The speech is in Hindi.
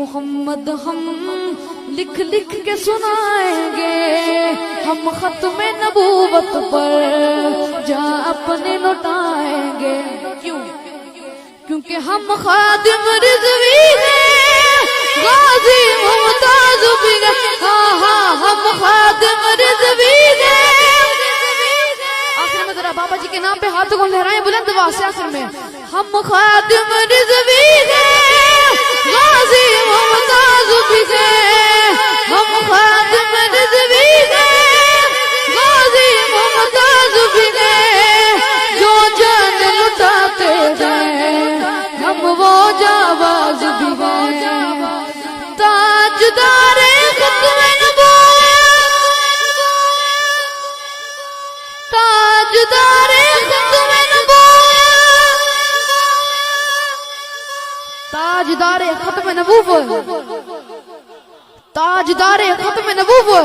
मोहम्मद हम लिख लिख के सुनाएंगे, हम खत्म नबूवत पर जा अपने लौटाएंगे। क्यों? क्योंकि हम खादिम रिज़वी हैं, गाज़ी मुमताज़ भी हैं। हाँ हाँ, हम खादिम रिज़वी हैं। आखिर में जरा बाबा जी के नाम पे हाथों को लहराएं बुलंद आवाज़ से। आखिर में हम खादिम रिज़वी हैं, गाज़ी मुमताज़ भी हैं। हम खादिम रिज़वी हैं, गाज़ी मुमताज़ भी हैं। जो जान लुटाते हैं हम वो जाबाज भी हैं। ताजदारे ख़त्म नबूवत, ताजदारे ख़त्म नबूवत, ताजदारे ख़त्म नबूवत, ताजदारे ख़त्म नबूवत।